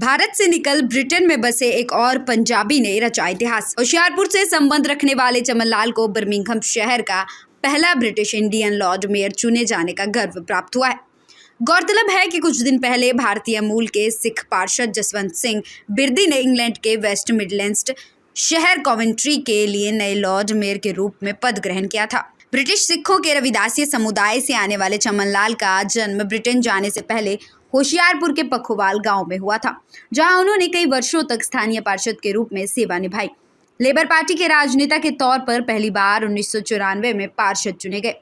भारत से निकल ब्रिटेन में बसे एक और पंजाबी ने रचा इतिहास। होशियारपुर से संबंध रखने वाले चमन लाल को बर्मिंघम शहर का पहला ब्रिटिश इंडियन लॉर्ड मेयर चुने जाने का गर्व प्राप्त हुआ है। गौरतलब है कि कुछ दिन पहले भारतीय मूल के सिख पार्षद जसवंत सिंह बिरदी ने इंग्लैंड के वेस्ट मिडलैंड्स शहर कॉवेंट्री के लिए नए लॉर्ड मेयर के रूप में पद ग्रहण किया था। ब्रिटिश सिखों के रविदासी समुदाय से आने वाले चमन लाल का जन्म ब्रिटेन जाने से पहले होशियारपुर के पखोवाल गांव में हुआ था, जहां उन्होंने कई वर्षों तक स्थानीय पार्षद के रूप में सेवा निभाई। लेबर पार्टी के राजनेता के तौर पर पहली बार 1994 में पार्षद चुने गए।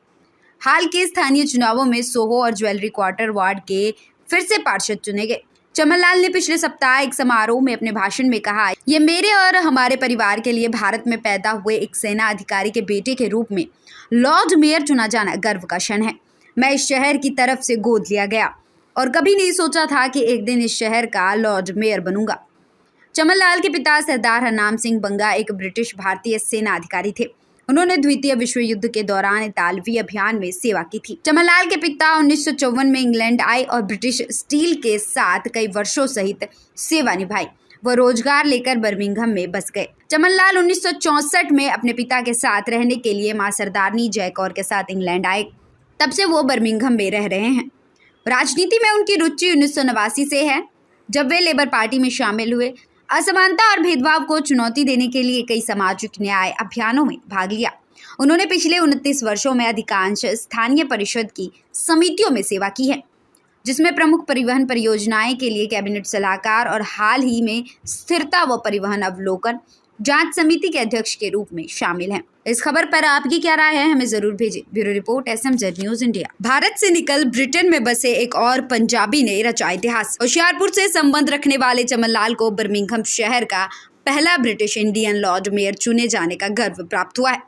हाल के स्थानीय चुनावों में सोहो और ज्वेलरी क्वार्टर वार्ड के फिर से पार्षद चुने गए। चमन लाल ने पिछले सप्ताह एक समारोह में अपने भाषण में कहा, ये मेरे और हमारे परिवार के लिए भारत में पैदा हुए एक सेना अधिकारी के बेटे के रूप में लॉर्ड मेयर चुना जाना गर्व का क्षण है। मैं इस शहर की तरफ से गोद लिया गया और कभी नहीं सोचा था कि एक दिन इस शहर का लॉर्ड मेयर बनूंगा। चमन लाल के पिता सरदार हरनाम सिंह बंगा एक ब्रिटिश भारतीय सेना अधिकारी थे। उन्होंने द्वितीय विश्व युद्ध के दौरान इतालवी अभियान में सेवा की थी। चमन लाल के पिता 1954 में इंग्लैंड आए और ब्रिटिश स्टील के साथ कई वर्षों सहित सेवा निभाई। वो रोजगार लेकर बर्मिंघम में बस गए। चमन लाल 1964 में अपने पिता के साथ रहने के लिए मां सरदारनी जय कौर के साथ इंग्लैंड आए। तब से वो बर्मिंघम में रह रहे हैं। राजनीति में उनकी रुचि 1989 से है, जब वे लेबर पार्टी में शामिल हुए। असमानता और भेदभाव को चुनौती देने के लिए कई सामाजिक न्याय अभियानों में भाग लिया। उन्होंने पिछले 29 वर्षों में अधिकांश स्थानीय परिषद की समितियों में सेवा की है, जिसमें प्रमुख परिवहन परियोजनाएं के लिए कैबिनेट सलाहकार और हाल ही में स्थिरता व परिवहन अवलोकन जांच समिति के अध्यक्ष के रूप में शामिल हैं। इस खबर पर आपकी क्या राय है, हमें जरूर भेजें। Bureau report SMZ news India. Bharat से निकल ब्रिटेन में बसे एक और पंजाबी ने रचा इतिहास। होशियारपुर से संबंध रखने वाले चमन लाल को बर्मिंघम शहर का पहला ब्रिटिश इंडियन लॉर्ड मेयर चुने जाने का गर्व प्राप्त हुआ है।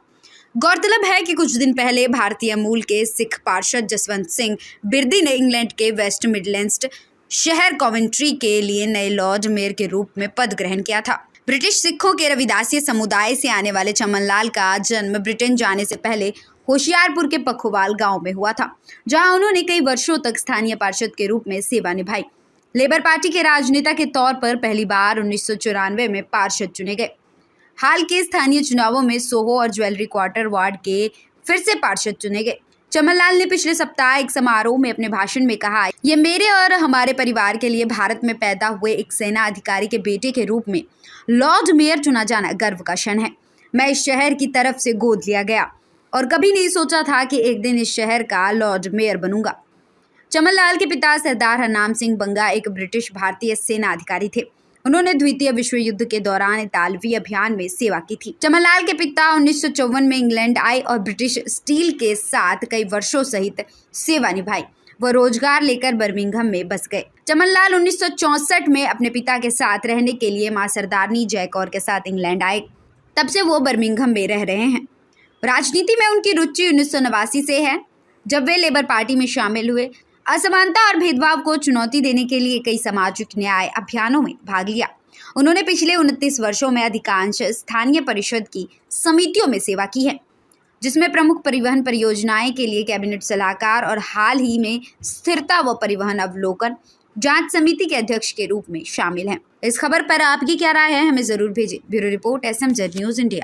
गौरतलब है कि कुछ दिन पहले भारतीय मूल के सिख पार्षद जसवंत सिंह बिरदी ने इंग्लैंड के वेस्ट मिडलैंड्स शहर कॉवेंट्री के लिए नए लॉर्ड मेयर के रूप में पद ग्रहण किया था। ब्रिटिश सिखों के रविदासी समुदाय से आने वाले चमन लाल का जन्म ब्रिटेन जाने से पहले होशियारपुर के पखोवाल गांव में हुआ था, जहां उन्होंने कई वर्षों तक स्थानीय पार्षद के रूप में सेवा निभाई। लेबर पार्टी के राजनेता के तौर पर पहली बार 1994 में पार्षद चुने गए। हाल के स्थानीय चुनावों में सोहो और ज्वेलरी क्वार्टर वार्ड के फिर से पार्षद चुने गए। चमन लाल ने पिछले सप्ताह एक समारोह में अपने भाषण में कहा, ये मेरे और हमारे परिवार के लिए भारत में पैदा हुए एक सेना अधिकारी के बेटे के रूप में लॉर्ड मेयर चुना जाना गर्व का क्षण है। मैं इस शहर की तरफ से गोद लिया गया और कभी नहीं सोचा था कि एक दिन इस शहर का लॉर्ड मेयर बनूंगा। चमन लाल के पिता सरदार हरनाम सिंह बंगा एक ब्रिटिश भारतीय सेना अधिकारी थे। उन्होंने द्वितीय विश्व युद्ध के दौरान इतालवी अभियान में सेवा की थी। चमन लाल के पिता 1954 में इंग्लैंड आए और ब्रिटिश स्टील के साथ कई वर्षों सहित सेवा निभाई। वो रोजगार लेकर बर्मिंघम में बस गए। चमन लाल 1964 में अपने पिता के साथ रहने के लिए मां सरदारनी जय कौर के साथ इंग्लैंड आए। तब से वो बर्मिंघम में रह रहे हैं। राजनीति में उनकी रुचि 1989 से है, जब वे लेबर पार्टी में शामिल हुए। असमानता और भेदभाव को चुनौती देने के लिए कई सामाजिक न्याय अभियानों में भाग लिया। उन्होंने पिछले 29 वर्षों में अधिकांश स्थानीय परिषद की समितियों में सेवा की है, जिसमें प्रमुख परिवहन परियोजनाएं के लिए कैबिनेट सलाहकार और हाल ही में स्थिरता व परिवहन अवलोकन जांच समिति के अध्यक्ष के रूप में शामिल हैं। इस खबर पर आपकी क्या राय है, हमें जरूर भेजें। Bureau report SMZ news India.